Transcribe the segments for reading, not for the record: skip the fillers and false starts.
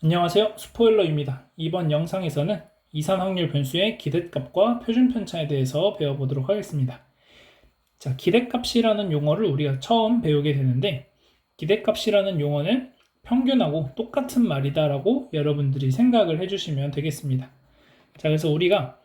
안녕하세요. 스포일러입니다. 이번 영상에서는 이산 확률 변수의 기대값과 표준 편차에 대해서 배워보도록 하겠습니다. 자, 기대값이라는 용어를 우리가 처음 배우게 되는데, 기대값이라는 용어는 평균하고 똑같은 말이다라고 여러분들이 생각을 해주시면 되겠습니다. 자, 그래서 우리가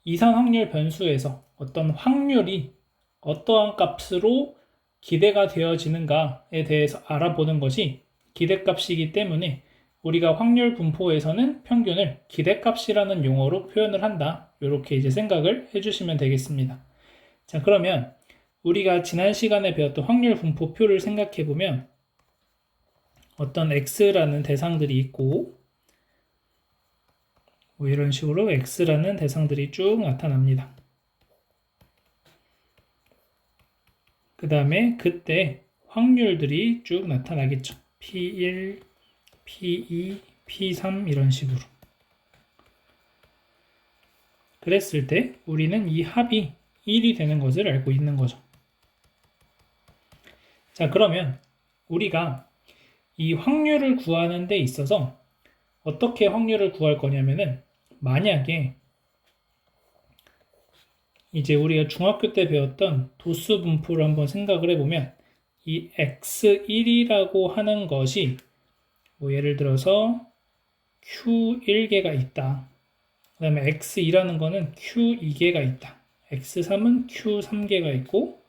이산 확률 변수에서 어떤 확률이 어떠한 값으로 기대가 되어지는가에 대해서 알아보는 것이 기대값이기 때문에 우리가 확률 분포에서는 평균을 기대값이라는 용어로 표현을 한다. 이렇게 이제 생각을 해주시면 되겠습니다. 자, 그러면 우리가 지난 시간에 배웠던 확률 분포표를 생각해 보면 어떤 x라는 대상들이 있고 뭐 이런 식으로 x라는 대상들이 쭉 나타납니다. 그 다음에 그때 확률들이 쭉 나타나겠죠. P1, P2, P3 이런 식으로. 그랬을 때 우리는 이 합이 1이 되는 것을 알고 있는 거죠. 자, 그러면 우리가 이 확률을 구하는 데 있어서 어떻게 확률을 구할 거냐면은 만약에 이제 우리가 중학교 때 배웠던 도수 분포를 한번 생각을 해보면 이 x1이라고 하는 것이 뭐 예를 들어서 q1개가 있다. 그 다음에 x2라는 거는 q2개가 있다. x3은 q3개가 있고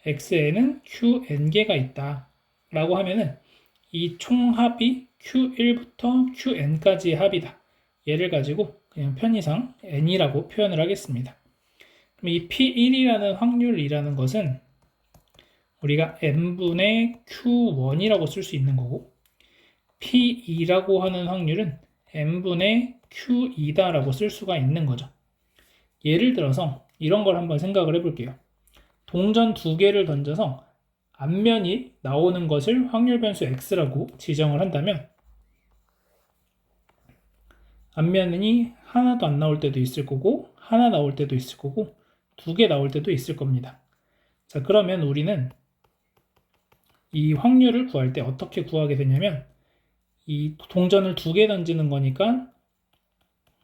xn은 qn개가 있다. 라고 하면은 이 총합이 q1부터 qn까지의 합이다. 얘를 가지고 그냥 편의상 n이라고 표현을 하겠습니다. 그럼 이 p1이라는 확률이라는 것은 우리가 n분의 q1이라고 쓸 수 있는 거고 P2라고 하는 확률은 n분의 Q2다라고 쓸 수가 있는 거죠. 예를 들어서 이런 걸 한번 생각을 해볼게요. 동전 두 개를 던져서 앞면이 나오는 것을 확률 변수 x라고 지정을 한다면 앞면이 하나도 안 나올 때도 있을 거고 하나 나올 때도 있을 거고 두 개 나올 때도 있을 겁니다. 자, 그러면 우리는 이 확률을 구할 때 어떻게 구하게 되냐면 이 동전을 두 개 던지는 거니까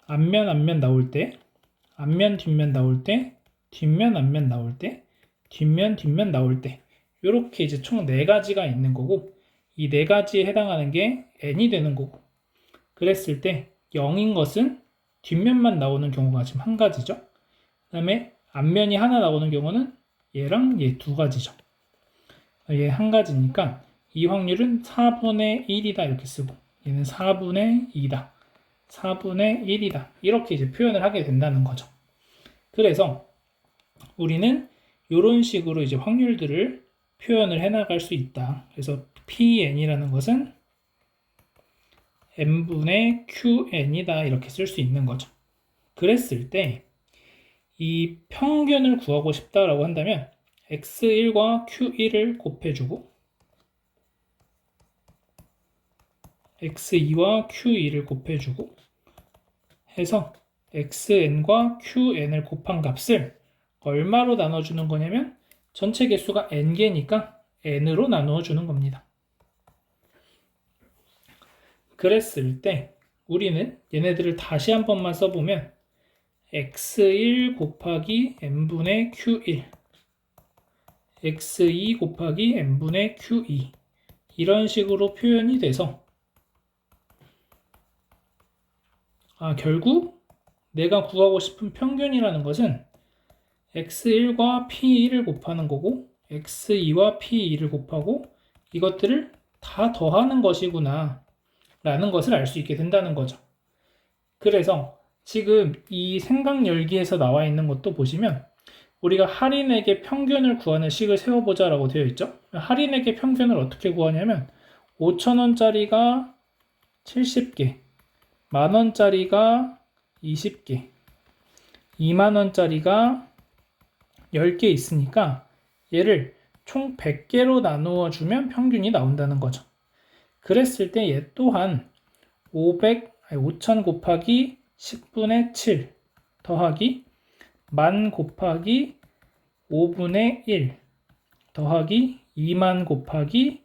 앞면 나올 때, 앞면 뒷면 나올 때, 뒷면 앞면 나올 때, 뒷면 나올 때 이렇게 이제 총 4가지가 있는 거고 이 4가지에 해당하는 게 n이 되는 거고 그랬을 때 0인 것은 뒷면만 나오는 경우가 지금 한 가지죠. 그 다음에 앞면이 하나 나오는 경우는 얘랑 얘 2가지죠. 얘 한 가지니까 이 확률은 4분의 1이다 이렇게 쓰고 얘는 4분의 2다. 4분의 1이다. 이렇게 이제 표현을 하게 된다는 거죠. 그래서 우리는 이런 식으로 이제 확률들을 표현을 해나갈 수 있다. 그래서 Pn이라는 것은 n분의 Qn이다. 이렇게 쓸 수 있는 거죠. 그랬을 때 이 평균을 구하고 싶다라고 한다면 x1과 q1을 곱해주고 x2와 q2를 곱해주고 해서 xn과 qn을 곱한 값을 얼마로 나눠주는 거냐면 전체 개수가 n개니까 n으로 나누어 주는 겁니다. 그랬을 때 우리는 얘네들을 다시 한 번만 써보면 x1 곱하기 n분의 q1 x2 곱하기 n분의 q2 이런 식으로 표현이 돼서 결국 내가 구하고 싶은 평균이라는 것은 x1과 p1을 곱하는 거고 x2와 p2를 곱하고 이것들을 다 더하는 것이구나 라는 것을 알 수 있게 된다는 거죠. 그래서 지금 이 생각 열기에서 나와 있는 것도 보시면 우리가 할인액의 평균을 구하는 식을 세워보자 라고 되어 있죠. 할인액의 평균을 어떻게 구하냐면 5,000원짜리가 70개, 만원짜리가 20개, 2만원짜리가 10개 있으니까 얘를 총 100개로 나누어 주면 평균이 나온다는 거죠. 그랬을 때 얘 또한 5,000 곱하기 10분의 7 더하기 10,000 곱하기 5분의 1 더하기 2만 곱하기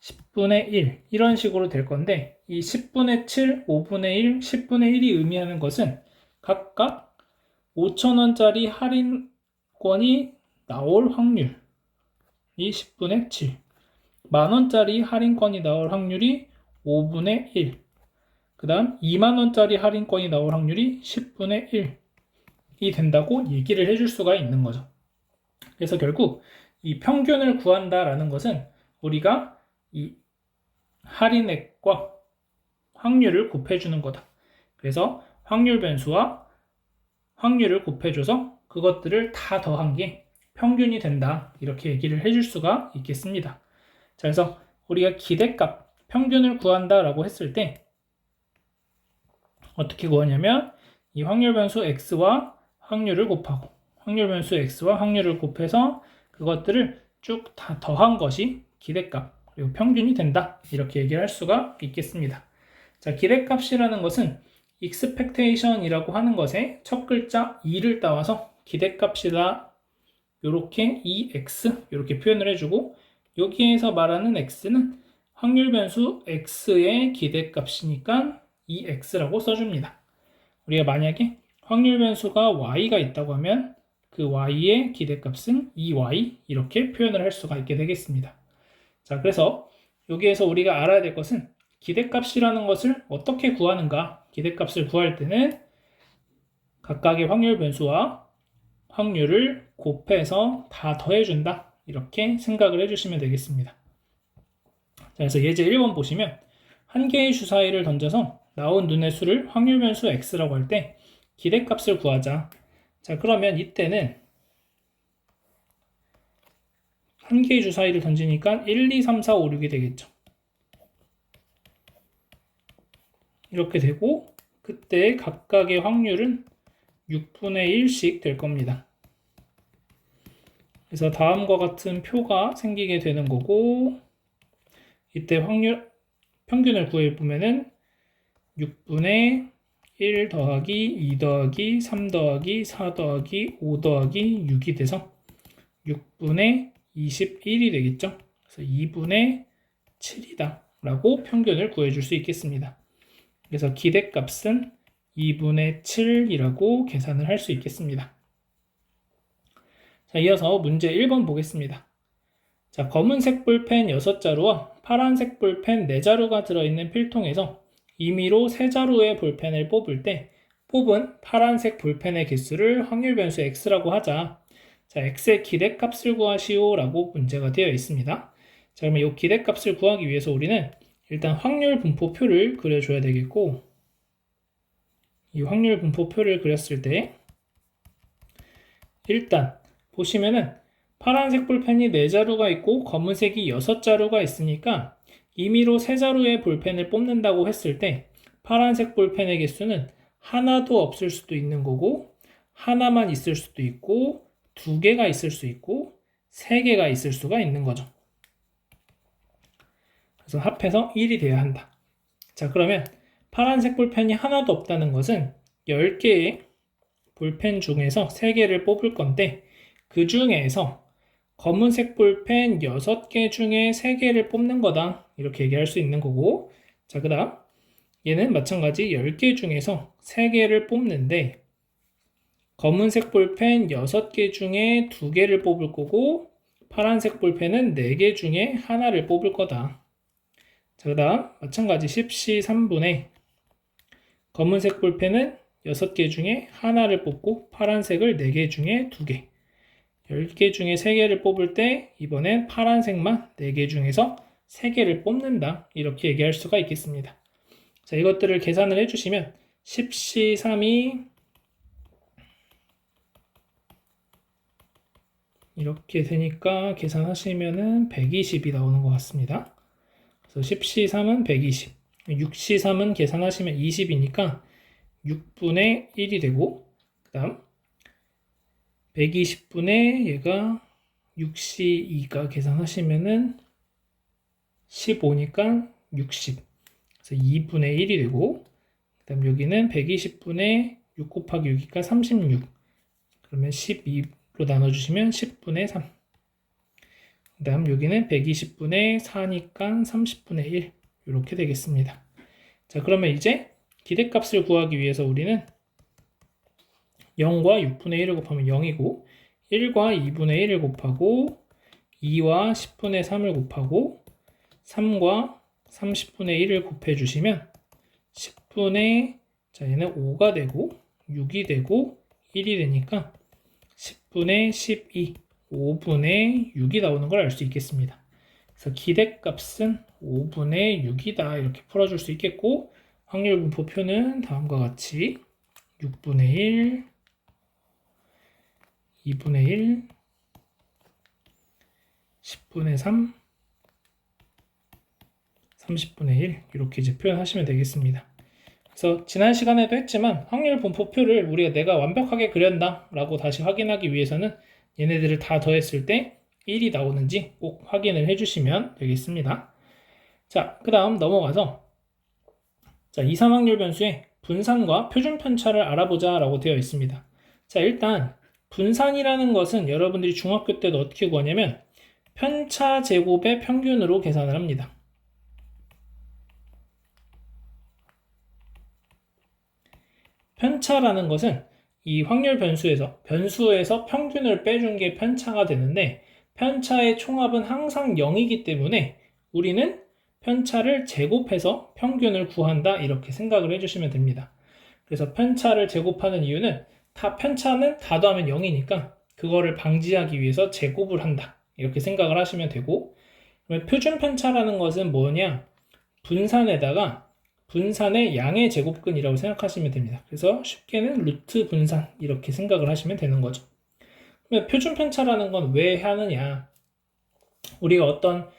10분의 1 이런 식으로 될 건데 이 10분의 7, 5분의 1, 10분의 1이 의미하는 것은 각각 5,000원짜리 할인권이 나올 확률이 10분의 7, 만원짜리 할인권이 나올 확률이 5분의 1, 그 다음 2만원짜리 할인권이 나올 확률이 10분의 1이 된다고 얘기를 해줄 수가 있는 거죠. 그래서 결국 이 평균을 구한다라는 것은 우리가 이 할인액과 확률을 곱해주는 거다. 그래서 확률 변수와 확률을 곱해줘서 그것들을 다 더한 게 평균이 된다. 이렇게 얘기를 해줄 수가 있겠습니다. 자, 그래서 우리가 기대값, 평균을 구한다라고 했을 때 어떻게 구하냐면 이 확률 변수 x와 확률을 곱하고 확률 변수 x와 확률을 곱해서 그것들을 쭉 다 더한 것이 기대값 그리고 평균이 된다. 이렇게 얘기를 할 수가 있겠습니다. 자, 기대값이라는 것은 expectation이라고 하는 것의 첫 글자 e를 따와서 기대값이다. 이렇게 ex 이렇게 표현을 해주고 여기에서 말하는 x는 확률 변수 x의 기대값이니까 ex라고 써줍니다. 우리가 만약에 확률 변수가 y가 있다고 하면 그 y의 기대값은 ey 이렇게 표현을 할 수가 있게 되겠습니다. 자, 그래서 여기에서 우리가 알아야 될 것은 기대값이라는 것을 어떻게 구하는가? 기대값을 구할 때는 각각의 확률 변수와 확률을 곱해서 다 더해준다. 이렇게 생각을 해주시면 되겠습니다. 자, 그래서 예제 1번 보시면 한 개의 주사위를 던져서 나온 눈의 수를 확률 변수 x라고 할 때 기대값을 구하자. 자, 그러면 이때는 한 개의 주사위를 던지니까 1, 2, 3, 4, 5, 6이 되겠죠. 이렇게 되고 그때 각각의 확률은 6분의 1씩 될 겁니다. 그래서 다음과 같은 표가 생기게 되는 거고 이때 확률 평균을 구해보면은 6분의 1 더하기 2 더하기 3 더하기 4 더하기 5 더하기 6이 돼서 6분의 21이 되겠죠. 그래서 2분의 7이다 라고 평균을 구해줄 수 있겠습니다. 그래서 기대값은 2분의 7이라고 계산을 할 수 있겠습니다. 자, 이어서 문제 1번 보겠습니다. 자, 검은색 볼펜 6자루와 파란색 볼펜 4자루가 들어있는 필통에서 임의로 3자루의 볼펜을 뽑을 때 뽑은 파란색 볼펜의 개수를 확률 변수 x라고 하자. 자, x의 기대값을 구하시오 라고 문제가 되어 있습니다. 자, 그러면 이 기대값을 구하기 위해서 우리는 일단 확률 분포표를 그려줘야 되겠고 이 확률 분포표를 그렸을 때 일단 보시면은 파란색 볼펜이 4자루가 있고 검은색이 6자루가 있으니까 임의로 3자루의 볼펜을 뽑는다고 했을 때 파란색 볼펜의 개수는 하나도 없을 수도 있는 거고 하나만 있을 수도 있고 2개가 있을 수 있고 3개가 있을 수가 있는 거죠. 그래서 합해서 1이 돼야 한다. 자, 그러면 파란색 볼펜이 하나도 없다는 것은 10개의 볼펜 중에서 3개를 뽑을 건데 그 중에서 검은색 볼펜 6개 중에 3개를 뽑는 거다. 이렇게 얘기할 수 있는 거고 자, 그 다음 얘는 마찬가지 10개 중에서 3개를 뽑는데 검은색 볼펜 6개 중에 2개를 뽑을 거고 파란색 볼펜은 4개 중에 하나를 뽑을 거다. 자, 그 다음 마찬가지 10시 3분에 검은색 볼펜은 6개 중에 하나를 뽑고 파란색을 4개 중에 2개 10개 중에 3개를 뽑을 때 이번엔 파란색만 4개 중에서 3개를 뽑는다. 이렇게 얘기할 수가 있겠습니다. 자, 이것들을 계산을 해주시면 10시 3이 이렇게 되니까 계산하시면은 120이 나오는 것 같습니다. 그래서 10시 3은 120, 6시 3은 계산하시면 20이니까 6분의 1이 되고 그 다음 120분의 얘가 6시 2가 계산하시면은 15니까 60 그래서 2분의 1이 되고 그 다음 여기는 120분의 6 곱하기 6이니까 36 그러면 12로 나눠주시면 10분의 3 그 다음 여기는 120분의 4니까 30분의 1 이렇게 되겠습니다. 자, 그러면 이제 기대값을 구하기 위해서 우리는 0과 6분의 1을 곱하면 0이고 1과 2분의 1을 곱하고 2와 10분의 3을 곱하고 3과 30분의 1을 곱해주시면 10분의 자 얘는 5가 되고 6이 되고 1이 되니까 10분의 12 5분의 6이 나오는 걸 알 수 있겠습니다. 그래서 기대값은 5분의 6이다 이렇게 풀어줄 수 있겠고 확률 분포표는 다음과 같이 6분의 1 2분의 1 10분의 3 30분의 1 이렇게 이제 표현하시면 되겠습니다. 그래서 지난 시간에도 했지만 확률 분포표를 우리가 내가 완벽하게 그렸다 라고 다시 확인하기 위해서는 얘네들을 다 더했을 때 1이 나오는지 꼭 확인을 해주시면 되겠습니다. 자, 그 다음 넘어가서 자, 이산확률 변수의 분산과 표준 편차를 알아보자 라고 되어 있습니다. 자, 일단 분산이라는 것은 여러분들이 중학교 때도 어떻게 구하냐면 편차 제곱의 평균으로 계산을 합니다. 편차라는 것은 이 확률 변수에서 평균을 빼준 게 편차가 되는데 편차의 총합은 항상 0이기 때문에 우리는 편차를 제곱해서 평균을 구한다 이렇게 생각을 해주시면 됩니다. 그래서 편차를 제곱하는 이유는 편차는 다 더하면 0이니까 그거를 방지하기 위해서 제곱을 한다 이렇게 생각을 하시면 되고 그러면 표준 편차라는 것은 뭐냐 분산에다가 분산의 양의 제곱근이라고 생각하시면 됩니다. 그래서 쉽게는 루트 분산 이렇게 생각을 하시면 되는 거죠. 그러면 표준 편차라는 건 왜 하느냐 우리가 어떤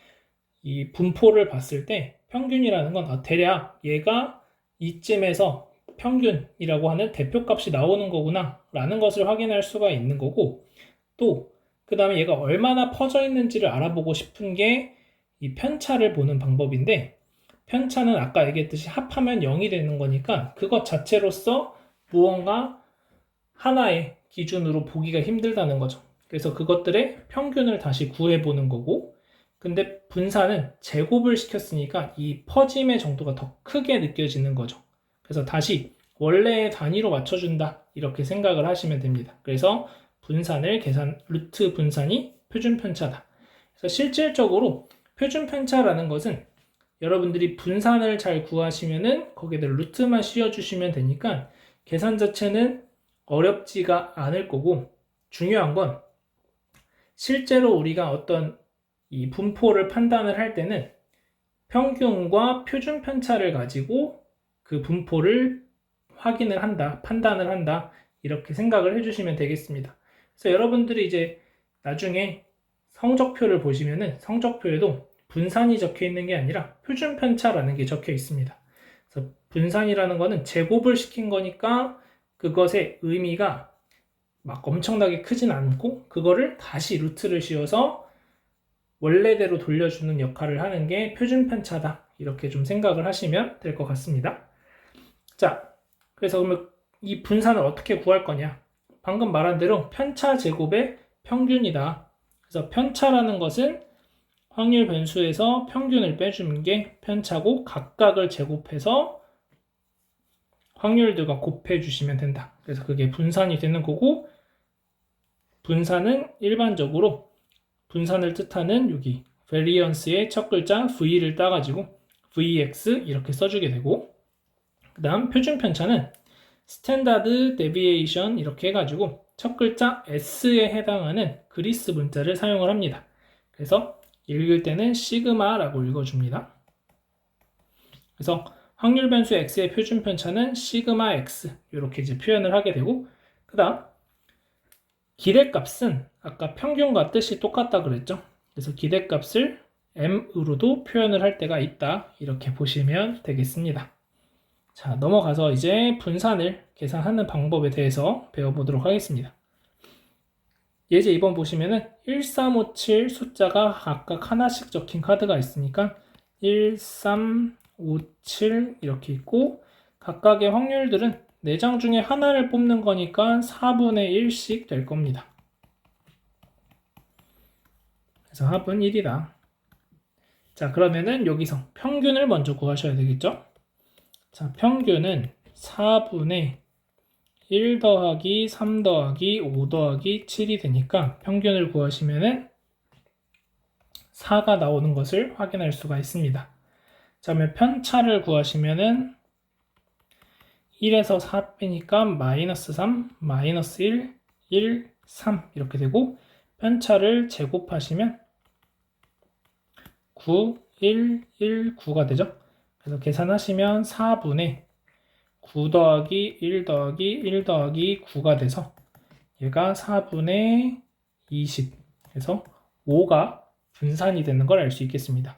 이 분포를 봤을 때 평균이라는 건 대략 얘가 이쯤에서 평균이라고 하는 대표값이 나오는 거구나 라는 것을 확인할 수가 있는 거고 또 그 다음에 얘가 얼마나 퍼져 있는지를 알아보고 싶은 게 이 편차를 보는 방법인데 편차는 아까 얘기했듯이 합하면 0이 되는 거니까 그것 자체로서 무언가 하나의 기준으로 보기가 힘들다는 거죠. 그래서 그것들의 평균을 다시 구해보는 거고 근데 분산은 제곱을 시켰으니까 이 퍼짐의 정도가 더 크게 느껴지는 거죠. 그래서 다시 원래의 단위로 맞춰준다 이렇게 생각을 하시면 됩니다. 그래서 분산을 루트 분산이 표준 편차다. 그래서 실질적으로 표준 편차라는 것은 여러분들이 분산을 잘 구하시면은 거기에다 루트만 씌워주시면 되니까 계산 자체는 어렵지가 않을 거고 중요한 건 실제로 우리가 어떤 이 분포를 판단을 할 때는 평균과 표준 편차를 가지고 그 분포를 확인을 한다, 판단을 한다 이렇게 생각을 해주시면 되겠습니다. 그래서 여러분들이 이제 나중에 성적표를 보시면은 성적표에도 분산이 적혀 있는 게 아니라 표준 편차라는 게 적혀 있습니다. 그래서 분산이라는 거는 제곱을 시킨 거니까 그것의 의미가 막 엄청나게 크진 않고 그거를 다시 루트를 씌워서 원래대로 돌려주는 역할을 하는 게 표준 편차다. 이렇게 좀 생각을 하시면 될 것 같습니다. 자, 그래서 그러면 이 분산을 어떻게 구할 거냐? 방금 말한 대로 편차 제곱의 평균이다. 그래서 편차라는 것은 확률 변수에서 평균을 빼주는 게 편차고 각각을 제곱해서 확률들과 곱해 주시면 된다. 그래서 그게 분산이 되는 거고 분산은 일반적으로 분산을 뜻하는 여기 variance의 첫 글자 V를 따가지고 Vx 이렇게 써주게 되고 그 다음 표준 편차는 standard deviation 이렇게 해가지고 첫 글자 S에 해당하는 그리스 문자를 사용을 합니다. 그래서 읽을 때는 시그마라고 읽어줍니다. 그래서 확률 변수 x의 표준 편차는 시그마 x 이렇게 이제 표현을 하게 되고 그 다음 기대값은 아까 평균과 뜻이 똑같다 그랬죠. 그래서 기대값을 m으로도 표현을 할 때가 있다 이렇게 보시면 되겠습니다. 자, 넘어가서 이제 분산을 계산하는 방법에 대해서 배워보도록 하겠습니다. 예제 2번 보시면은 1357 숫자가 각각 하나씩 적힌 카드가 있으니까 1357 이렇게 있고 각각의 확률들은 4장 중에 하나를 뽑는 거니까 4분의 1씩 될 겁니다. 그래서 합은 1이다. 자, 그러면은 여기서 평균을 먼저 구하셔야 되겠죠? 자, 평균은 4분의 1 더하기 3 더하기 5 더하기 7이 되니까 평균을 구하시면은 4가 나오는 것을 확인할 수가 있습니다. 자, 그러면 편차를 구하시면은 1에서 4 빼니까 마이너스 3, 마이너스 1, 1, 3 이렇게 되고 편차를 제곱하시면 9, 1, 1, 9가 되죠. 그래서 계산하시면 4분의 9 더하기 1 더하기 1 더하기 9가 돼서 얘가 4분의 20 해서 5가 분산이 되는 걸 알 수 있겠습니다.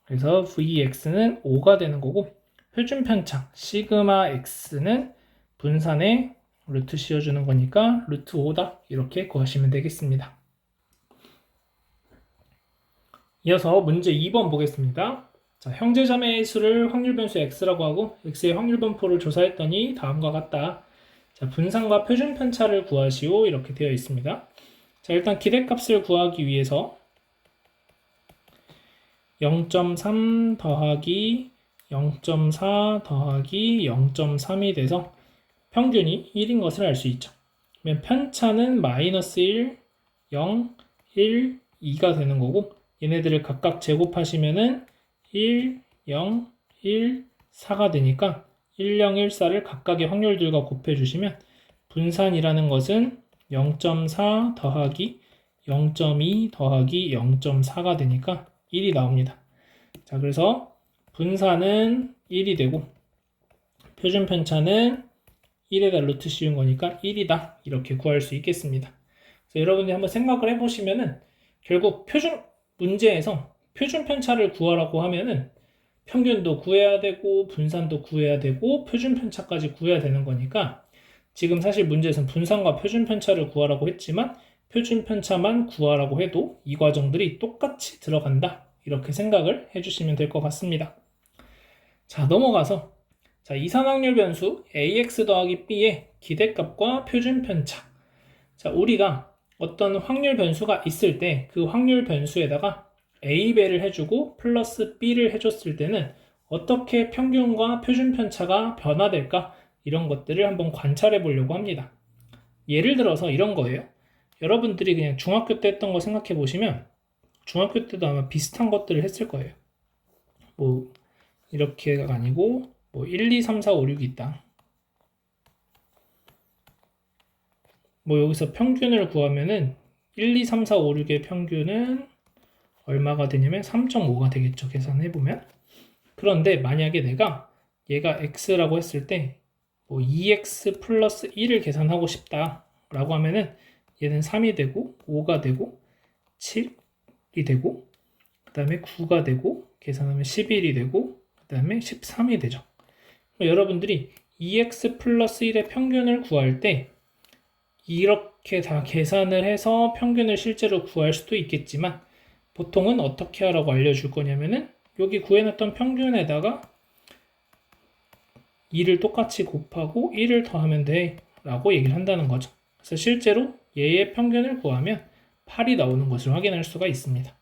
그래서 Vx는 5가 되는 거고 표준 편차 시그마 x는 분산에 루트 씌워주는 거니까 루트 5다 이렇게 구하시면 되겠습니다. 이어서 문제 2번 보겠습니다. 자, 형제자매의 수를 확률 변수 x라고 하고 x의 확률 분포를 조사했더니 다음과 같다. 자, 분산과 표준 편차를 구하시오 이렇게 되어 있습니다. 자, 일단 기대값을 구하기 위해서 0.3 더하기 0.4 더하기 0.3이 돼서 평균이 1인 것을 알 수 있죠. 그러면 편차는 마이너스 1, 0, 1, 2가 되는 거고 얘네들을 각각 제곱하시면은 1, 0, 1, 4가 되니까 1, 0, 1, 4를 각각의 확률들과 곱해주시면 분산이라는 것은 0.4 더하기 0.2 더하기 0.4가 되니까 1이 나옵니다. 자, 그래서 분산은 1이 되고 표준 편차는 1에다 루트 씌운 거니까 1이다 이렇게 구할 수 있겠습니다. 그래서 여러분들이 한번 생각을 해보시면은 결국 문제에서 표준 편차를 구하라고 하면은 평균도 구해야 되고 분산도 구해야 되고 표준 편차까지 구해야 되는 거니까 지금 사실 문제에서는 분산과 표준 편차를 구하라고 했지만 표준 편차만 구하라고 해도 이 과정들이 똑같이 들어간다 이렇게 생각을 해주시면 될 것 같습니다. 자, 넘어가서 자, 이산확률 변수 ax 더하기 b의 기대값과 표준 편차. 자, 우리가 어떤 확률 변수가 있을 때 그 확률 변수에다가 a배를 해주고 플러스 b를 해줬을 때는 어떻게 평균과 표준 편차가 변화될까? 이런 것들을 한번 관찰해 보려고 합니다. 예를 들어서 이런 거예요. 여러분들이 그냥 중학교 때 했던 거 생각해 보시면 중학교 때도 아마 비슷한 것들을 했을 거예요. 뭐 이렇게가 아니고 뭐 1, 2, 3, 4, 5, 6이 있다. 뭐 여기서 평균을 구하면은 1, 2, 3, 4, 5, 6의 평균은 얼마가 되냐면 3.5가 되겠죠. 계산해보면. 그런데 만약에 내가 얘가 x라고 했을 때 뭐 2x 플러스 1을 계산하고 싶다 라고 하면은 얘는 3이 되고 5가 되고 7이 되고 그 다음에 9가 되고 계산하면 11이 되고 그 다음에 13이 되죠. 여러분들이 2x 플러스 1의 평균을 구할 때 이렇게 다 계산을 해서 평균을 실제로 구할 수도 있겠지만 보통은 어떻게 하라고 알려줄 거냐면은 여기 구해놨던 평균에다가 2를 똑같이 곱하고 1을 더하면 돼 라고 얘기를 한다는 거죠. 그래서 실제로 얘의 평균을 구하면 8이 나오는 것을 확인할 수가 있습니다.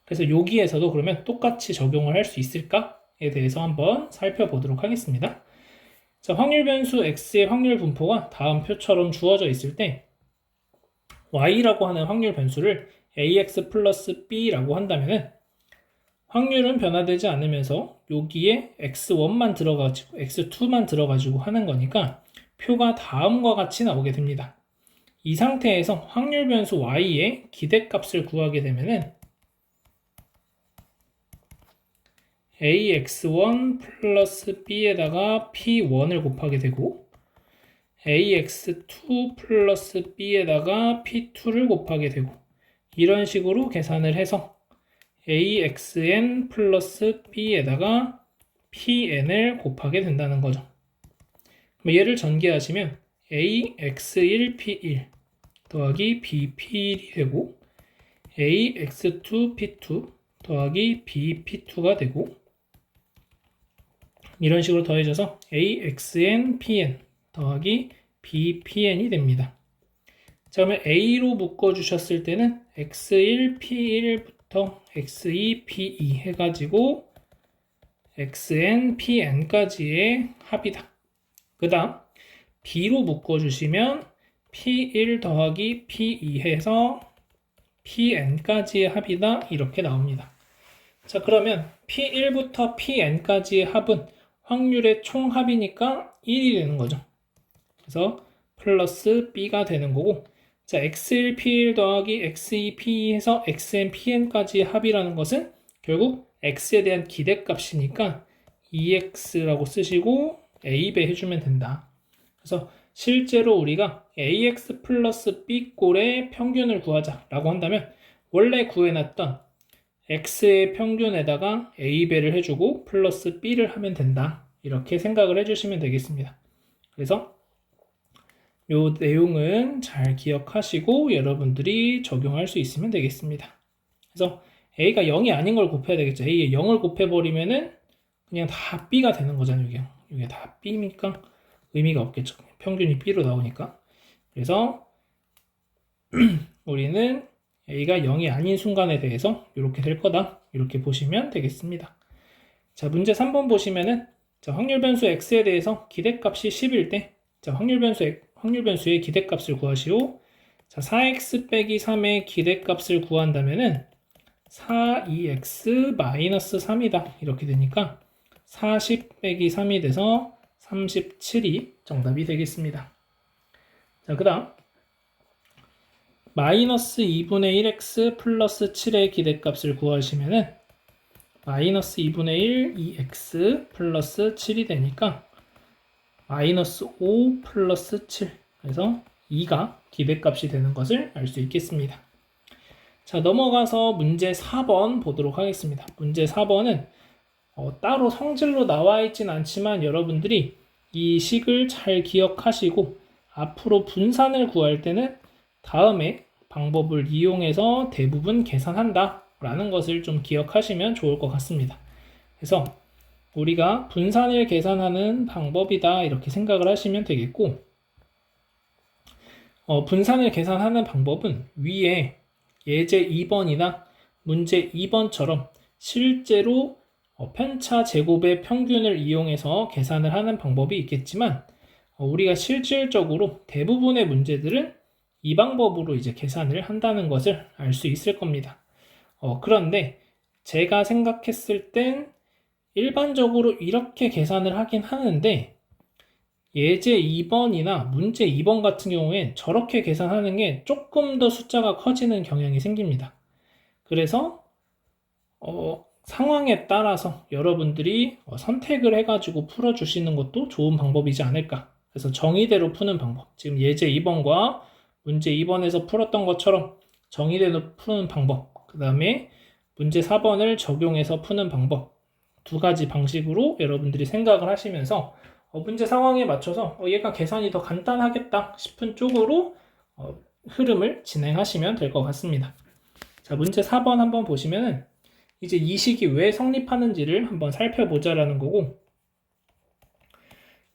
그래서 여기에서도 그러면 똑같이 적용을 할 수 있을까에 대해서 한번 살펴보도록 하겠습니다. 자, 확률 변수 x의 확률 분포가 다음 표처럼 주어져 있을 때 y라고 하는 확률 변수를 ax 플러스 b라고 한다면은 확률은 변화되지 않으면서 여기에 x1만 들어가지고 x2만 들어가지고 하는 거니까 표가 다음과 같이 나오게 됩니다. 이 상태에서 확률 변수 y의 기대값을 구하게 되면은 ax1 플러스 b에다가 p1을 곱하게 되고 ax2 플러스 b에다가 p2를 곱하게 되고 이런 식으로 계산을 해서 axn 플러스 b에다가 pn을 곱하게 된다는 거죠. 얘를 전개하시면 ax1 p1 더하기 bp1이 되고 ax2 p2 더하기 bp2가 되고 이런 식으로 더해져서 axn pn 더하기 bpn이 됩니다. 자, 그러면 A로 묶어주셨을 때는 X1, P1부터 X2, P2 해가지고 XN, PN까지의 합이다. 그 다음 B로 묶어주시면 P1 더하기 P2 해서 PN까지의 합이다. 이렇게 나옵니다. 자, 그러면 P1부터 PN까지의 합은 확률의 총합이니까 1이 되는 거죠. 그래서 플러스 B가 되는 거고, 자, X1, P1 더하기 X2, P2 해서 XN, PN까지의 합이라는 것은 결국 X에 대한 기대값이니까 EX라고 쓰시고 A배 해주면 된다. 그래서 실제로 우리가 AX 플러스 B꼴의 평균을 구하자라고 한다면 원래 구해놨던 X의 평균에다가 A배를 해주고 플러스 B를 하면 된다. 이렇게 생각을 해주시면 되겠습니다. 그래서 이 내용은 잘 기억하시고 여러분들이 적용할 수 있으면 되겠습니다. 그래서 A가 0이 아닌 걸 곱해야 되겠죠. A에 0을 곱해버리면은 그냥 다 B가 되는 거잖아요. 이게 다 B니까 의미가 없겠죠. 평균이 B로 나오니까. 그래서 우리는 A가 0이 아닌 순간에 대해서 이렇게 될 거다. 이렇게 보시면 되겠습니다. 자, 문제 3번 보시면은 자, 확률 변수 X에 대해서 기대값이 10일 때 자, 확률 변수의 기대값을 구하시오. 자, 4x 빼기 3의 기대값을 구한다면은 4EX 마이너스 3이다. 이렇게 되니까 40 빼기 3이 돼서 37이 정답이 되겠습니다. 자, 그 다음 마이너스 2분의 1x 플러스 7의 기대값을 구하시면은 마이너스 2분의 1 2x 플러스 7이 되니까 마이너스 5 플러스 7 그래서 2가 기대값이 되는 것을 알 수 있겠습니다. 자, 넘어가서 문제 4번 보도록 하겠습니다. 문제 4번은 따로 성질로 나와 있진 않지만 여러분들이 이 식을 잘 기억하시고 앞으로 분산을 구할 때는 다음에 방법을 이용해서 대부분 계산한다 라는 것을 좀 기억하시면 좋을 것 같습니다. 그래서 우리가 분산을 계산하는 방법이다 이렇게 생각을 하시면 되겠고 분산을 계산하는 방법은 위에 예제 2번이나 문제 2번처럼 실제로 편차 제곱의 평균을 이용해서 계산을 하는 방법이 있겠지만 우리가 실질적으로 대부분의 문제들은 이 방법으로 이제 계산을 한다는 것을 알 수 있을 겁니다. 그런데 제가 생각했을 땐 일반적으로 이렇게 계산을 하긴 하는데 예제 2번이나 문제 2번 같은 경우엔 저렇게 계산하는 게 조금 더 숫자가 커지는 경향이 생깁니다. 그래서 상황에 따라서 여러분들이 선택을 해가지고 풀어주시는 것도 좋은 방법이지 않을까. 그래서 정의대로 푸는 방법, 지금 예제 2번과 문제 2번에서 풀었던 것처럼 정의대로 푸는 방법, 그 다음에 문제 4번을 적용해서 푸는 방법, 두 가지 방식으로 여러분들이 생각을 하시면서 문제 상황에 맞춰서 얘가 계산이 더 간단하겠다 싶은 쪽으로 흐름을 진행하시면 될 것 같습니다. 자, 문제 4번 한번 보시면은 이제 이 식이 왜 성립하는지를 한번 살펴보자라는 거고,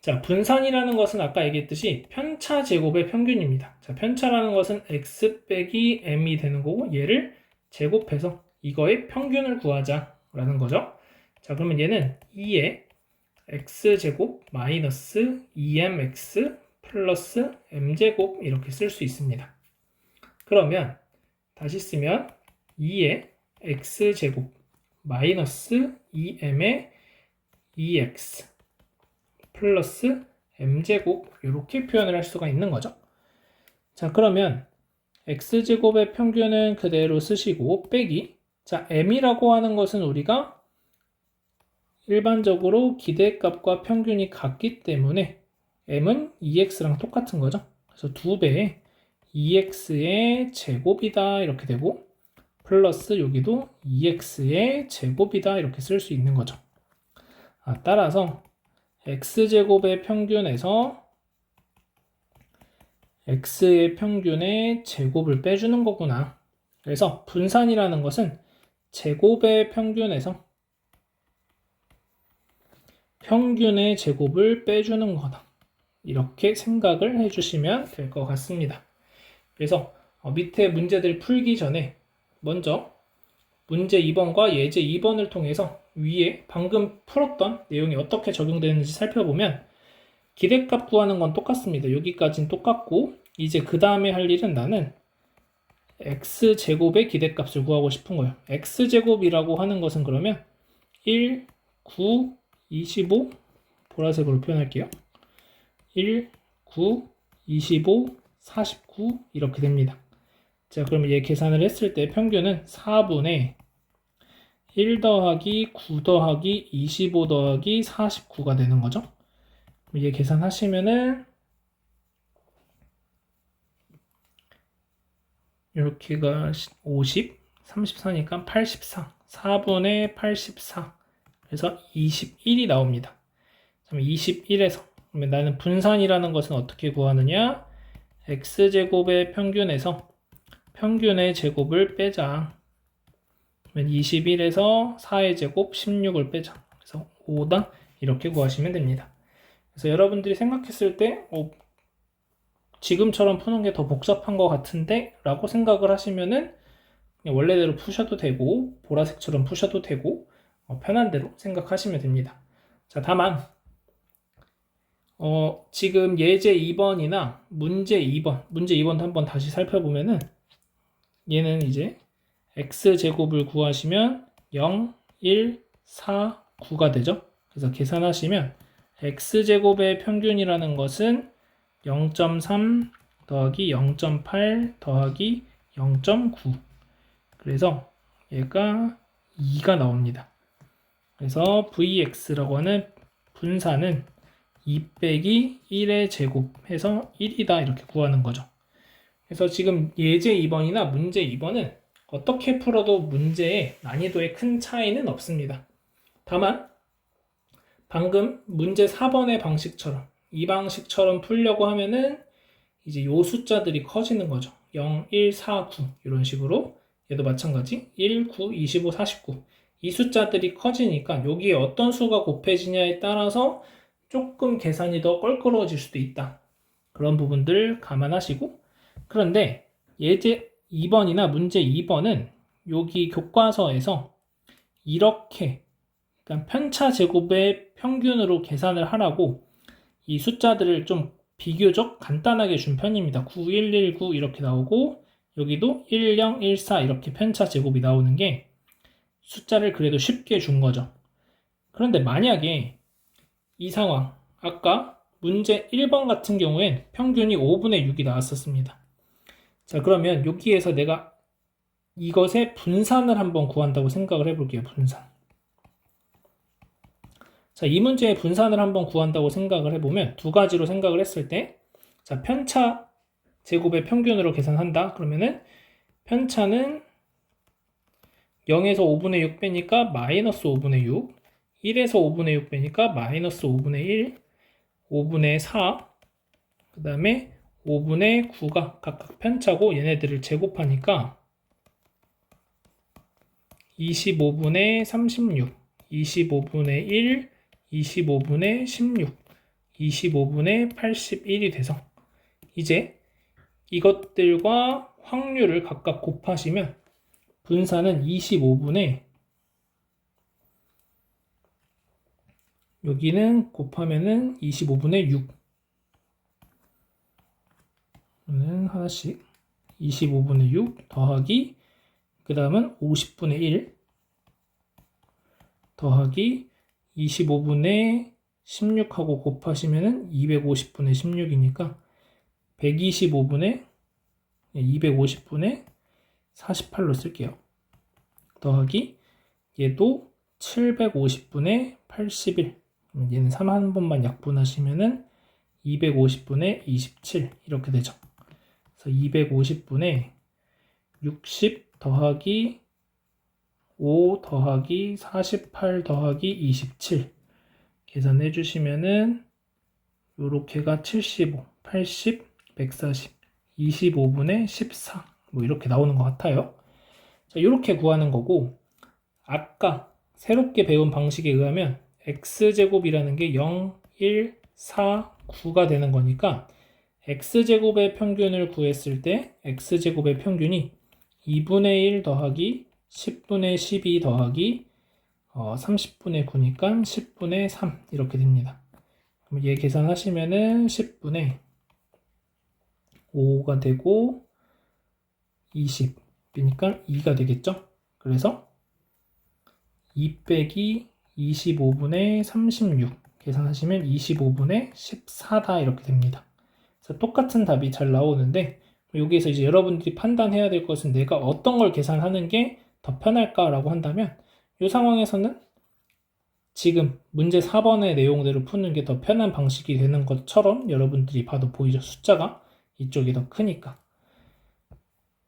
자, 분산이라는 것은 아까 얘기했듯이 편차 제곱의 평균입니다. 자, 편차라는 것은 x 빼기 m이 되는 거고 얘를 제곱해서 이거의 평균을 구하자라는 거죠. 자, 그러면 얘는 2의 x제곱 마이너스 2mx 플러스 m제곱 이렇게 쓸 수 있습니다. 그러면 다시 쓰면 2의 x제곱 마이너스 2m의 2x 플러스 m제곱 이렇게 표현을 할 수가 있는 거죠. 자, 그러면 x제곱의 평균은 그대로 쓰시고 빼기, 자, m이라고 하는 것은 우리가 일반적으로 기대값과 평균이 같기 때문에 m은 2x랑 똑같은 거죠. 그래서 2배의 2x의 제곱이다 이렇게 되고 플러스 여기도 2x의 제곱이다 이렇게 쓸 수 있는 거죠. 따라서 x제곱의 평균에서 x의 평균의 제곱을 빼주는 거구나. 그래서 분산이라는 것은 제곱의 평균에서 평균의 제곱을 빼주는 거다. 이렇게 생각을 해주시면 될 것 같습니다. 그래서 밑에 문제들 풀기 전에 먼저 문제 2번과 예제 2번을 통해서 위에 방금 풀었던 내용이 어떻게 적용되는지 살펴보면 기대값 구하는 건 똑같습니다. 여기까지는 똑같고 이제 그 다음에 할 일은 나는 x제곱의 기대값을 구하고 싶은 거예요. x제곱이라고 하는 것은 그러면 1, 9, 25 보라색으로 표현할게요. 1, 9, 25, 49 이렇게 됩니다. 자, 그럼 얘 계산을 했을 때 평균은 4분의 1 더하기 9 더하기 25 더하기 49가 되는 거죠. 얘 계산하시면은 이렇게가 50, 34니까 84, 4분의 84 그래서 21이 나옵니다. 그럼 21에서 그러면 나는 분산이라는 것은 어떻게 구하느냐? x제곱의 평균에서 평균의 제곱을 빼자. 그러면 21에서 4의 제곱 16을 빼자. 그래서 5다 이렇게 구하시면 됩니다. 그래서 여러분들이 생각했을 때 지금처럼 푸는 게 더 복잡한 것 같은데 라고 생각을 하시면은 그냥 원래대로 푸셔도 되고 보라색처럼 푸셔도 되고 편한 대로 생각하시면 됩니다. 자, 다만 지금 예제 2번이나 문제 2번도 한번 다시 살펴보면은 얘는 이제 x제곱을 구하시면 0, 1, 4, 9가 되죠. 그래서 계산하시면 x제곱의 평균이라는 것은 0.3 더하기 0.8 더하기 0.9 그래서 얘가 2가 나옵니다. 그래서 vx라고 하는 분산은 2 빼기 1의 제곱해서 1이다 이렇게 구하는 거죠. 그래서 지금 예제 2번이나 문제 2번은 어떻게 풀어도 문제의 난이도에 큰 차이는 없습니다. 다만 방금 문제 4번의 방식처럼 이 방식처럼 풀려고 하면은 이제 요 숫자들이 커지는 거죠. 0, 1, 4, 9 이런 식으로 얘도 마찬가지 1, 9, 25, 49 이 숫자들이 커지니까 여기에 어떤 수가 곱해지냐에 따라서 조금 계산이 더 껄끄러워질 수도 있다. 그런 부분들 감안하시고 그런데 예제 2번이나 문제 2번은 여기 교과서에서 이렇게 그러니까 편차 제곱의 평균으로 계산을 하라고 이 숫자들을 좀 비교적 간단하게 준 편입니다. 9119 이렇게 나오고 여기도 1014 이렇게 편차 제곱이 나오는 게 숫자를 그래도 쉽게 준 거죠. 그런데 만약에 이 상황 아까 문제 1번 같은 경우엔 평균이 5분의 6이 나왔었습니다. 자, 그러면 여기에서 내가 이것의 분산을 한번 구한다고 생각을 해볼게요. 분산. 자, 이 문제의 분산을 한번 구한다고 생각을 해보면 두 가지로 생각을 했을 때 자, 편차 제곱의 평균으로 계산한다. 그러면은 편차는 0에서 5분의 6 빼니까 마이너스 5분의 6 1에서 5분의 6 빼니까 마이너스 5분의 1 5분의 4 그 다음에 5분의 9가 각각 편차고 얘네들을 제곱하니까 25분의 36 25분의 1 25분의 16 25분의 81이 돼서 이제 이것들과 확률을 각각 곱하시면 분산은 25분의 여기는 곱하면은 25분의 6 는 하나씩 25분의 6 더하기 그 다음은 50분의 1 더하기 25분의 16하고 곱하시면은 250분의 16이니까 125분의 250분의 48로 쓸게요. 더하기 얘도 750분의 81 얘는 3 한 번만 약분하시면은 250분의 27 이렇게 되죠. 그래서 250분의 60 더하기 5 더하기 48 더하기 27 계산해 주시면은 요렇게가 75, 80, 140, 25분의 14 뭐 이렇게 나오는 것 같아요. 자, 이렇게 구하는 거고 아까 새롭게 배운 방식에 의하면 x제곱이라는 게 0, 1, 4, 9가 되는 거니까 x제곱의 평균을 구했을 때 x제곱의 평균이 2분의 1 더하기 10분의 12 더하기 30분의 9니까 10분의 3 이렇게 됩니다. 그럼 얘 계산하시면은 10분의 5가 되고 20이니까 2가 되겠죠? 그래서 2 빼기 25분의 36 계산하시면 25분의 14다 이렇게 됩니다. 그래서 똑같은 답이 잘 나오는데 여기에서 이제 여러분들이 판단해야 될 것은 내가 어떤 걸 계산하는 게 더 편할까라고 한다면 이 상황에서는 지금 문제 4번의 내용대로 푸는 게 더 편한 방식이 되는 것처럼 여러분들이 봐도 보이죠? 숫자가 이쪽이 더 크니까.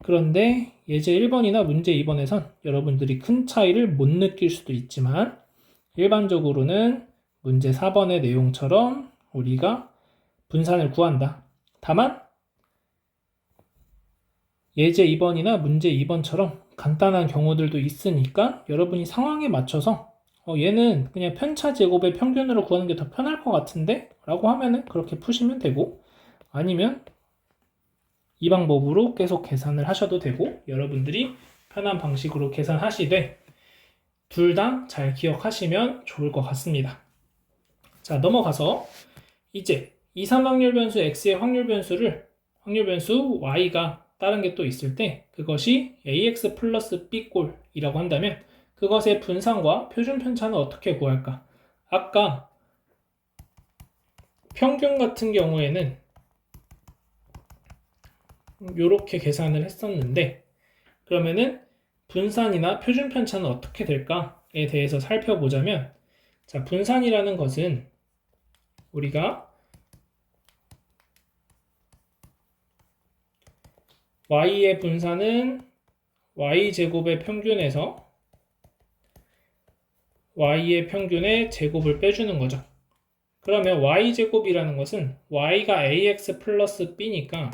그런데 예제 1번이나 문제 2번에선 여러분들이 큰 차이를 못 느낄 수도 있지만 일반적으로는 문제 4번의 내용처럼 우리가 분산을 구한다. 다만 예제 2번이나 문제 2번처럼 간단한 경우들도 있으니까 여러분이 상황에 맞춰서 얘는 그냥 편차 제곱의 평균으로 구하는 게 더 편할 것 같은데? 라고 하면은 그렇게 푸시면 되고 아니면 이 방법으로 계속 계산을 하셔도 되고 여러분들이 편한 방식으로 계산하시되 둘 다 잘 기억하시면 좋을 것 같습니다. 자, 넘어가서 이제 2, 3 확률 변수 x의 확률 변수 y가 다른 게 또 있을 때 그것이 ax 플러스 b꼴이라고 한다면 그것의 분산과 표준 편차는 어떻게 구할까? 아까 평균 같은 경우에는 이렇게 계산을 했었는데 그러면은 분산이나 표준 편차는 어떻게 될까에 대해서 살펴보자면 자, 분산이라는 것은 우리가 y의 분산은 y제곱의 평균에서 y의 평균의 제곱을 빼주는 거죠. 그러면 y제곱이라는 것은 y가 ax 플러스 b니까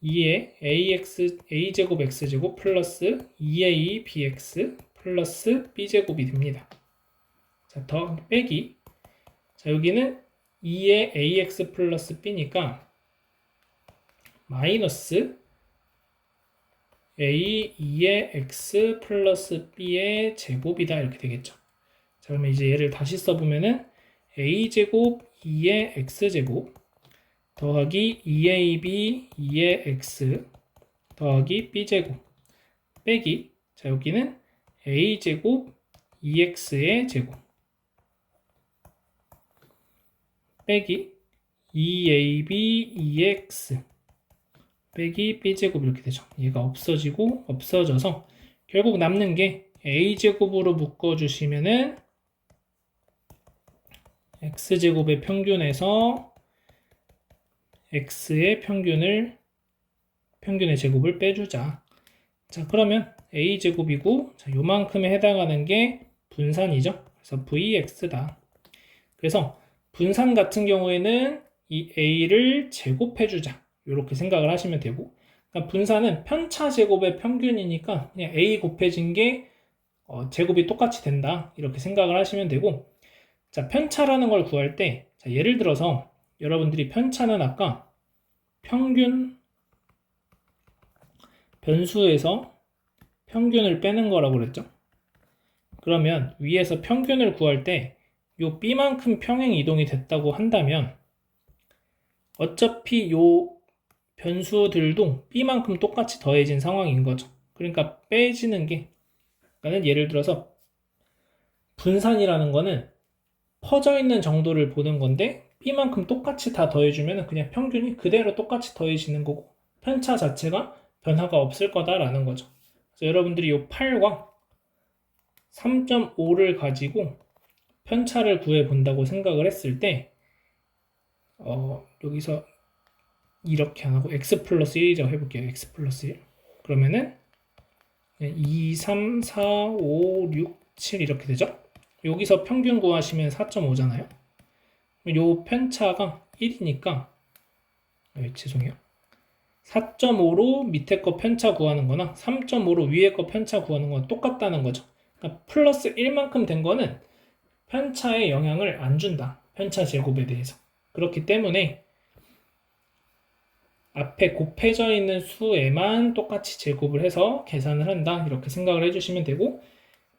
2의 a제곱 x제곱 플러스 2a bx 플러스 b제곱이 됩니다. 자, 더 빼기. 자, 여기는 2의 ax 플러스 b니까 마이너스 a 2의 x 플러스 b의 제곱이다 이렇게 되겠죠. 자, 그러면 이제 얘를 다시 써보면은 a제곱 2의 x제곱 더하기 2ab 2의 x 더하기 b제곱 빼기 자 여기는 a제곱 2x의 제곱 빼기 2ab 2x 빼기 b제곱 이렇게 되죠. 얘가 없어지고 없어져서 결국 남는 게 a제곱으로 묶어주시면은 x제곱의 평균에서 x의 평균의 제곱을 빼주자. 자, 그러면 a제곱이고 자, 요만큼에 해당하는 게 분산이죠. 그래서 vx다. 그래서 분산 같은 경우에는 이 a를 제곱해주자. 이렇게 생각을 하시면 되고 그러니까 분산은 편차 제곱의 평균이니까 그냥 a 곱해진 게 제곱이 똑같이 된다. 이렇게 생각을 하시면 되고 자, 편차라는 걸 구할 때 자, 예를 들어서 여러분들이 편차는 아까 평균 변수에서 평균을 빼는 거라고 그랬죠. 그러면 위에서 평균을 구할 때 요 b만큼 평행 이동이 됐다고 한다면 어차피 요 변수들도 b만큼 똑같이 더해진 상황인 거죠. 그러니까 빼지는 게 그러니까 예를 들어서 분산이라는 거는 퍼져 있는 정도를 보는 건데 b만큼 똑같이 다 더해주면 그냥 평균이 그대로 똑같이 더해지는 거고 편차 자체가 변화가 없을 거다라는 거죠. 그래서 여러분들이 이 8과 3.5를 가지고 편차를 구해 본다고 생각을 했을 때 여기서 이렇게 안 하고 x 플러스 1이라고 해볼게요. x 플러스 1 그러면은 2, 3, 4, 5, 6, 7 이렇게 되죠. 여기서 평균 구하시면 4.5잖아요. 요 편차가 1이니까 죄송해요. 4.5로 밑에 거 편차 구하는 거나 3.5로 위에 거 편차 구하는 건 똑같다는 거죠. 그러니까 플러스 1만큼 된 거는 편차에 영향을 안 준다. 편차 제곱에 대해서. 그렇기 때문에 앞에 곱해져 있는 수에만 똑같이 제곱을 해서 계산을 한다. 이렇게 생각을 해주시면 되고,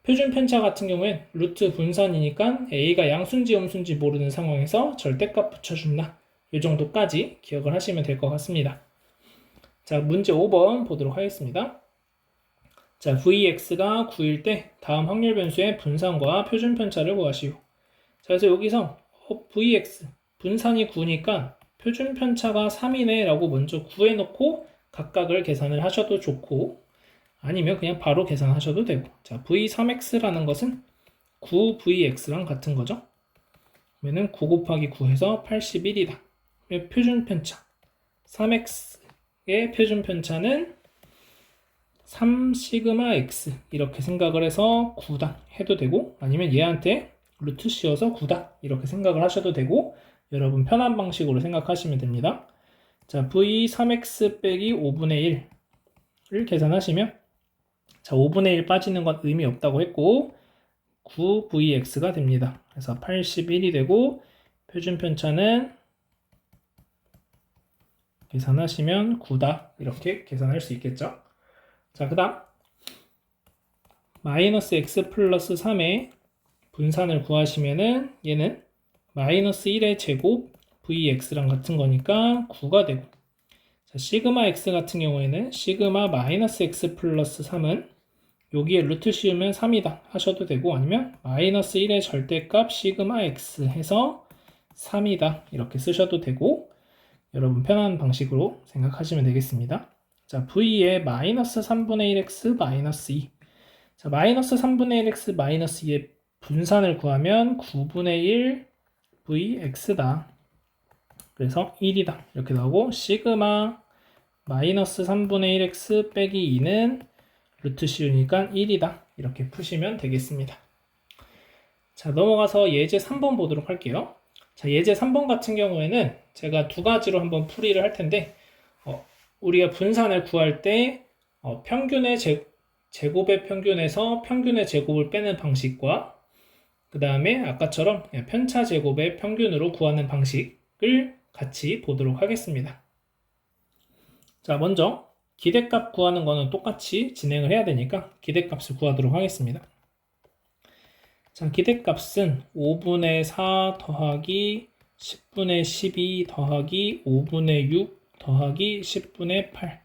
표준 편차 같은 경우엔 루트 분산이니까 a가 양수인지 음수인지 모르는 상황에서 절대값 붙여준다. 이 정도까지 기억을 하시면 될 것 같습니다. 자, 문제 5번 보도록 하겠습니다. 자, vx가 9일 때 다음 확률 변수의 분산과 표준 편차를 구하시오. 자, 그래서 여기서 vx 분산이 9니까 표준 편차가 3이네 라고 먼저 구해놓고 각각을 계산을 하셔도 좋고, 아니면 그냥 바로 계산하셔도 되고. 자, v3x라는 것은 9vx랑 같은 거죠. 그러면 9 곱하기 9해서 81이다. 표준 편차 3x의 표준 편차는 3시그마 x 이렇게 생각을 해서 9다 해도 되고, 아니면 얘한테 루트 씌워서 9다 이렇게 생각을 하셔도 되고, 여러분 편한 방식으로 생각하시면 됩니다. 자, v3x 빼기 5분의 1을 계산하시면, 자, 5분의 1 빠지는 건 의미 없다고 했고 9vx가 됩니다. 그래서 81이 되고, 표준 편차는 계산하시면 9다 이렇게 계산할 수 있겠죠. 자, 그 다음 마이너스 x 플러스 3의 분산을 구하시면은 얘는 마이너스 1의 제곱 vx랑 같은 거니까 9가 되고, 자, 시그마 x 같은 경우에는 시그마 마이너스 x 플러스 3은 여기에 루트 씌우면 3이다 하셔도 되고, 아니면 마이너스 1의 절대값 시그마 x 해서 3이다 이렇게 쓰셔도 되고, 여러분 편한 방식으로 생각하시면 되겠습니다. 자, v의 마이너스 3분의 1x 마이너스 2. 자, 마이너스 3분의 1x 마이너스 2의 분산을 구하면 9분의 1 vx다. 그래서 1이다 이렇게 나오고, 시그마 마이너스 3분의 1x 빼기 2는 루트 씌우니까 1이다 이렇게 푸시면 되겠습니다. 자, 넘어가서 예제 3번 보도록 할게요. 자, 예제 3번 같은 경우에는 제가 두 가지로 한번 풀이를 할 텐데, 우리가 분산을 구할 때 평균의 제곱의 평균에서 평균의 제곱을 빼는 방식과, 그 다음에 아까처럼 편차 제곱의 평균으로 구하는 방식을 같이 보도록 하겠습니다. 자, 먼저 기대값 구하는 거는 똑같이 진행을 해야 되니까 기대값을 구하도록 하겠습니다. 자, 기대값은 5분의 4 더하기 10분의 12 더하기 5분의 6 더하기 10분의 8.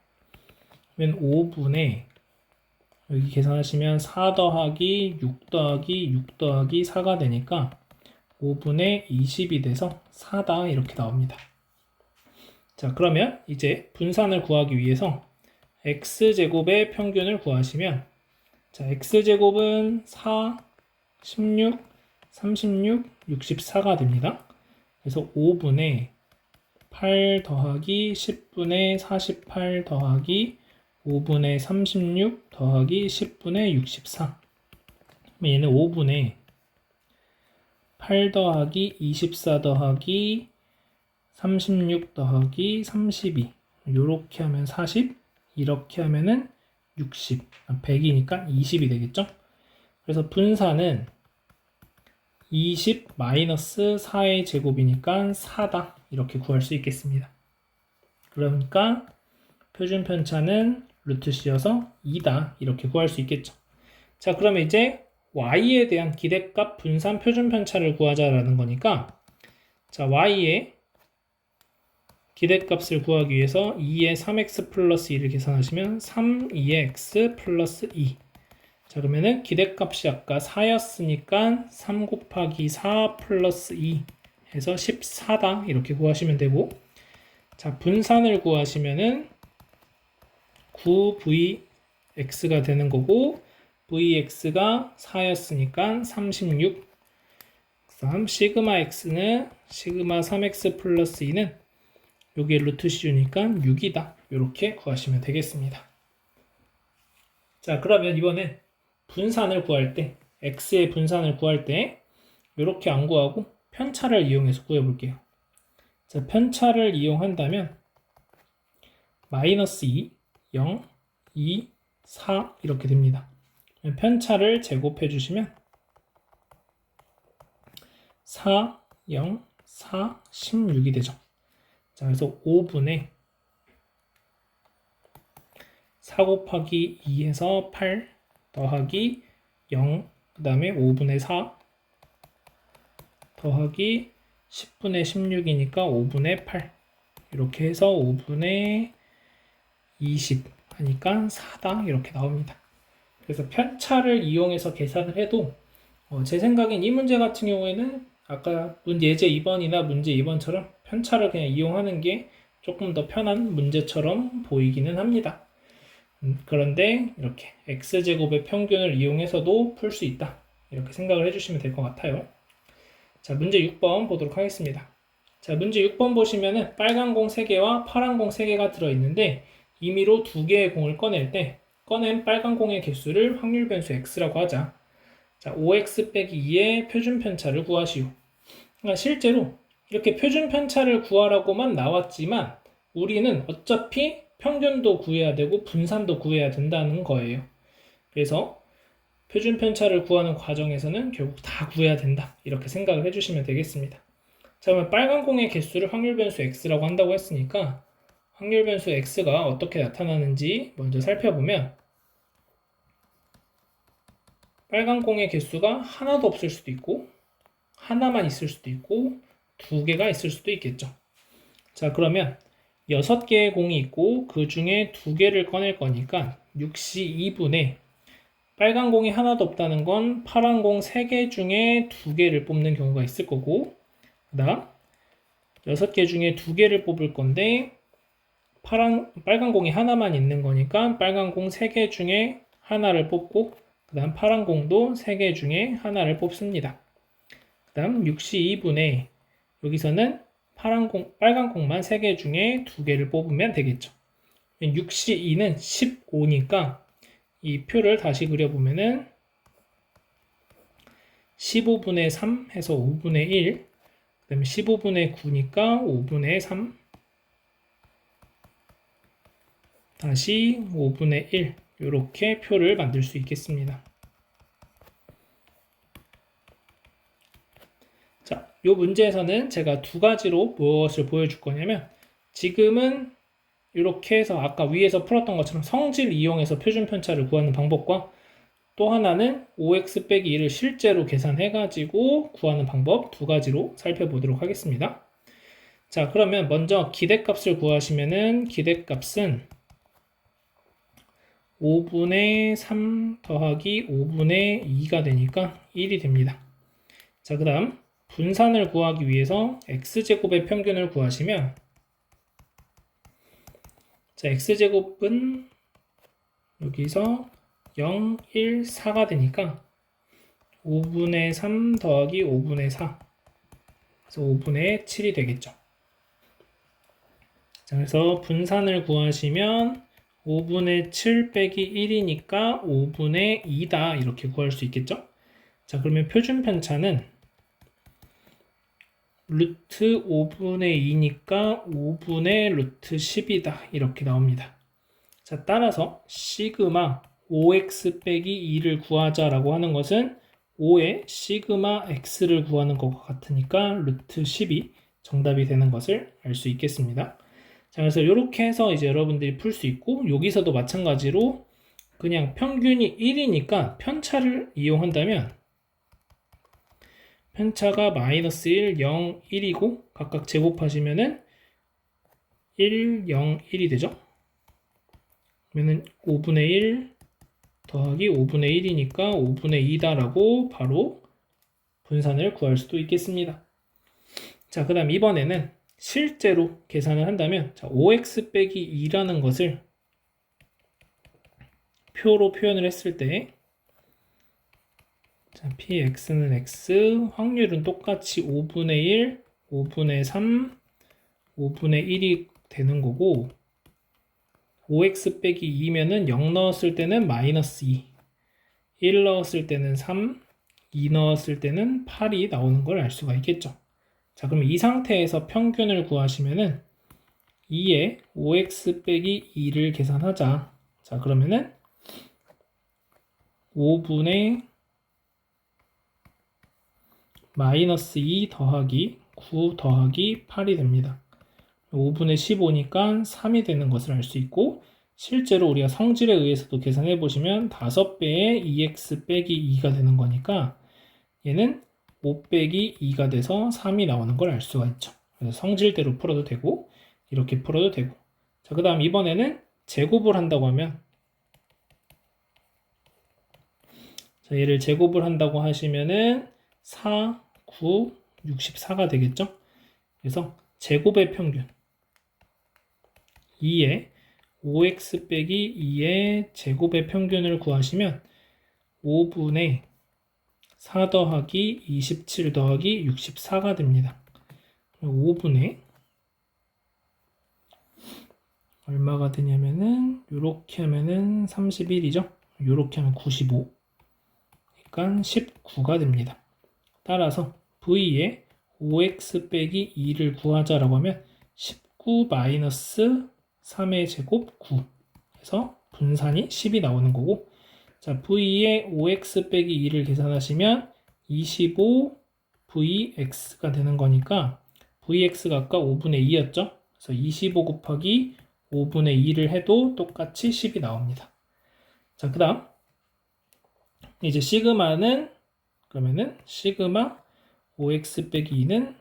그러면 5분의, 여기 계산하시면 4 더하기 6 더하기 6 더하기 4가 되니까 5분의 20이 돼서 4다 이렇게 나옵니다. 자, 그러면 이제 분산을 구하기 위해서 x제곱의 평균을 구하시면, 자, x제곱은 4, 16, 36, 64가 됩니다. 그래서 5분의 8 더하기 10분의 48 더하기 5분의 36 더하기 10분의 64. 얘는 5분의 8 더하기 24 더하기 36 더하기 32. 요렇게 하면 40, 이렇게 하면은 60. 100이니까 20이 되겠죠? 그래서 분산은 20 마이너스 4의 제곱이니까 4다 이렇게 구할 수 있겠습니다. 그러니까 표준 편차는 루트 씌워서 2다 이렇게 구할 수 있겠죠. 자, 그러면 이제 y에 대한 기대값 분산 표준 편차를 구하자라는 거니까, 자, y의 기대값을 구하기 위해서 2의 3x 플러스 2를 계산하시면 3, 2의 x 플러스 2. 자, 그러면은 기대값이 아까 4였으니까 3 곱하기 4 플러스 2 해서 14다 이렇게 구하시면 되고, 자, 분산을 구하시면은 9vx가 되는 거고, vx가 4였으니까 36. 그다음 시그마 x는 시그마 3x 플러스 2는 여기에 루트 씌우니까 6이다 이렇게 구하시면 되겠습니다. 자, 그러면 이번엔 분산을 구할 때, x의 분산을 구할 때 이렇게 안 구하고 편차를 이용해서 구해볼게요. 자, 편차를 이용한다면 마이너스 2, 0, 2, 4 이렇게 됩니다. 편차를 제곱해 주시면 4, 0, 4, 16이 되죠. 자, 그래서 5분의 4 곱하기 2에서 8 더하기 0, 그 다음에 5분의 4 더하기 10분의 16이니까 5분의 8 이렇게 해서 5분의 20 하니까 4다 이렇게 나옵니다. 그래서 편차를 이용해서 계산을 해도 제 생각엔 이 문제 같은 경우에는 아까 예제 2번이나 문제 2번처럼 편차를 그냥 이용하는 게 조금 더 편한 문제처럼 보이기는 합니다. 그런데 이렇게 x제곱의 평균을 이용해서도 풀 수 있다 이렇게 생각을 해주시면 될 것 같아요. 자, 문제 6번 보도록 하겠습니다. 자, 문제 6번 보시면은 빨간 공 3개와 파란 공 3개가 들어있는데 임의로 2개의 공을 꺼낼 때 꺼낸 빨간 공의 개수를 확률 변수 x라고 하자. 자, 5x 빼기 2의 표준 편차를 구하시오. 그러니까 실제로 이렇게 표준 편차를 구하라고만 나왔지만 우리는 어차피 평균도 구해야 되고 분산도 구해야 된다는 거예요. 그래서 표준 편차를 구하는 과정에서는 결국 다 구해야 된다 이렇게 생각을 해주시면 되겠습니다. 자, 그러면 빨간 공의 개수를 확률 변수 x라고 한다고 했으니까 확률 변수 x가 어떻게 나타나는지 먼저 살펴보면 빨간 공의 개수가 하나도 없을 수도 있고 하나만 있을 수도 있고 2개가 있을 수도 있겠죠. 자, 그러면 6개의 공이 있고 그 중에 2개를 꺼낼 거니까 6시 2분의 빨간 공이 하나도 없다는 건 파란 공 3개 중에 2개를 뽑는 경우가 있을 거고 그 다음 6개 중에 2개를 뽑을 건데 빨간 공이 하나만 있는 거니까 빨간 공 3개 중에 하나를 뽑고 그 다음 파란 공도 3개 중에 하나를 뽑습니다. 그 다음 6시 2분의 여기서는 빨간 공만 3개 중에 2개를 뽑으면 되겠죠. 6시 2는 15니까 이 표를 다시 그려보면은 15분의 3 해서 5분의 1, 그 다음에 15분의 9니까 5분의 3, 다시 5분의 1 이렇게 표를 만들 수 있겠습니다. 자, 이 문제에서는 제가 2가지로 무엇을 보여줄 거냐면 지금은 이렇게 해서 아까 위에서 풀었던 것처럼 성질 이용해서 표준 편차를 구하는 방법과 또 하나는 5x 빼기 2를 실제로 계산해가지고 구하는 방법 2가지로 살펴보도록 하겠습니다. 자, 그러면 먼저 기대값을 구하시면은 기대값은 5분의 3 더하기 5분의 2가 되니까 1이 됩니다. 자, 그 다음 분산을 구하기 위해서 x제곱의 평균을 구하시면 자, x제곱은 여기서 0, 1, 4가 되니까 5분의 3 더하기 5분의 4 그래서 5분의 7이 되겠죠. 자, 그래서 분산을 구하시면 5분의 7 빼기 1이니까 5분의 2다 이렇게 구할 수 있겠죠. 자, 그러면 표준 편차는 루트 5분의 2니까 5분의 루트 10이다 이렇게 나옵니다. 자, 따라서 시그마 5x 빼기 2를 구하자라고 하는 것은 5의 시그마 x를 구하는 것과 같으니까 루트 10이 정답이 되는 것을 알 수 있겠습니다. 자, 그래서 이렇게 해서 이제 여러분들이 풀 수 있고 여기서도 마찬가지로 그냥 평균이 1이니까 편차를 이용한다면 편차가 마이너스 1, 0, 1이고 각각 제곱하시면은 1, 0, 1이 되죠. 그러면은 5분의 1 더하기 5분의 1이니까 5분의 2다라고 바로 분산을 구할 수도 있겠습니다. 자, 그 다음 이번에는 실제로 계산을 한다면 자, 5x 빼기 2라는 것을 표로 표현을 했을 때 자, px는 x, 확률은 똑같이 5분의 1, 5분의 3, 5분의 1이 되는 거고 5x 빼기 2면은 0 넣었을 때는 마이너스 2, 1 넣었을 때는 3, 2 넣었을 때는 8이 나오는 걸 알 수가 있겠죠. 자, 그럼 이 상태에서 평균을 구하시면은 2에 5x 빼기 2를 계산하자. 자, 그러면은 5분의 마이너스 2 더하기 9 더하기 8이 됩니다. 5분의 15니까 3이 되는 것을 알 수 있고 실제로 우리가 성질에 의해서도 계산해 보시면 5배의 2x 빼기 2가 되는 거니까 얘는 5 빼기 2가 돼서 3이 나오는 걸 알 수가 있죠. 그래서 성질대로 풀어도 되고 이렇게 풀어도 되고. 자, 그 다음 이번에는 제곱을 한다고 하면, 자, 얘를 제곱을 한다고 하시면은 4, 9, 64가 되겠죠. 그래서 제곱의 평균 2에 5x 빼기 2의 제곱의 평균을 구하시면 5분의 4 더하기 27 더하기 64가 됩니다. 5분의 얼마가 되냐면은 요렇게 하면은 31이죠. 요렇게 하면 95. 그러니까 19가 됩니다. 따라서 V에 5x 빼기 2를 구하자라고 하면 19 마이너스 3의 제곱 9. 그래서 분산이 10이 나오는 거고, 자, V에 5x 빼기 2를 계산하시면 25 Vx가 되는 거니까 Vx가 아까 5분의 2였죠. 그래서 25 곱하기 5분의 2를 해도 똑같이 10이 나옵니다. 자, 그 다음 이제 시그마는 그러면은 시그마 5x 빼기 2는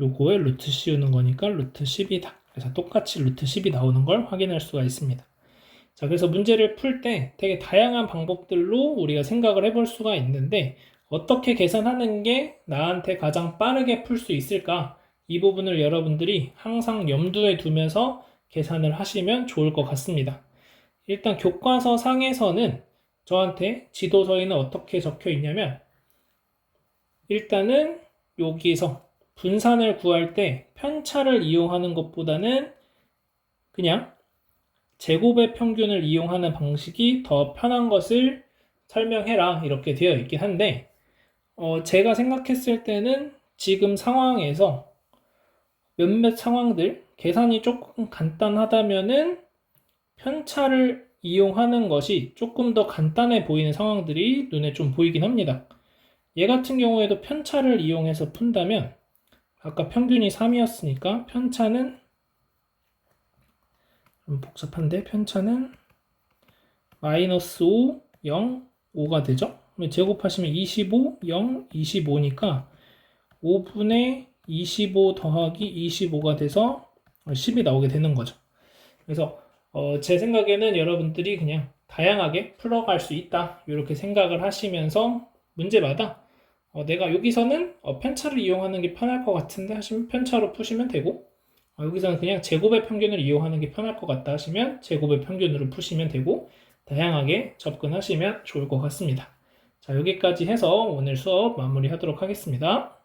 요거에 루트 씌우는 거니까 루트 10이다. 그래서 똑같이 루트 10이 나오는 걸 확인할 수가 있습니다. 자, 그래서 문제를 풀 때 되게 다양한 방법들로 우리가 생각을 해볼 수가 있는데 어떻게 계산하는 게 나한테 가장 빠르게 풀 수 있을까? 이 부분을 여러분들이 항상 염두에 두면서 계산을 하시면 좋을 것 같습니다. 일단 교과서 상에서는 저한테 지도서에는 어떻게 적혀 있냐면 일단은 여기서 분산을 구할 때 편차를 이용하는 것보다는 그냥 제곱의 평균을 이용하는 방식이 더 편한 것을 설명해라 이렇게 되어 있긴 한데 제가 생각했을 때는 지금 상황에서 몇몇 상황들 계산이 조금 간단하다면은 편차를 이용하는 것이 조금 더 간단해 보이는 상황들이 눈에 좀 보이긴 합니다. 얘 같은 경우에도 편차를 이용해서 푼다면 아까 평균이 3이었으니까 편차는 좀 복잡한데 편차는 마이너스 5, 0, 5가 되죠. 제곱하시면 25, 0, 25니까 5분의 25 더하기 25가 돼서 10이 나오게 되는 거죠. 그래서 제 생각에는 여러분들이 그냥 다양하게 풀어갈 수 있다 이렇게 생각을 하시면서 문제마다 내가 여기서는 편차를 이용하는 게 편할 것 같은데 하시면 편차로 푸시면 되고 여기서는 그냥 제곱의 평균을 이용하는 게 편할 것 같다 하시면 제곱의 평균으로 푸시면 되고 다양하게 접근하시면 좋을 것 같습니다. 자, 여기까지 해서 오늘 수업 마무리하도록 하겠습니다.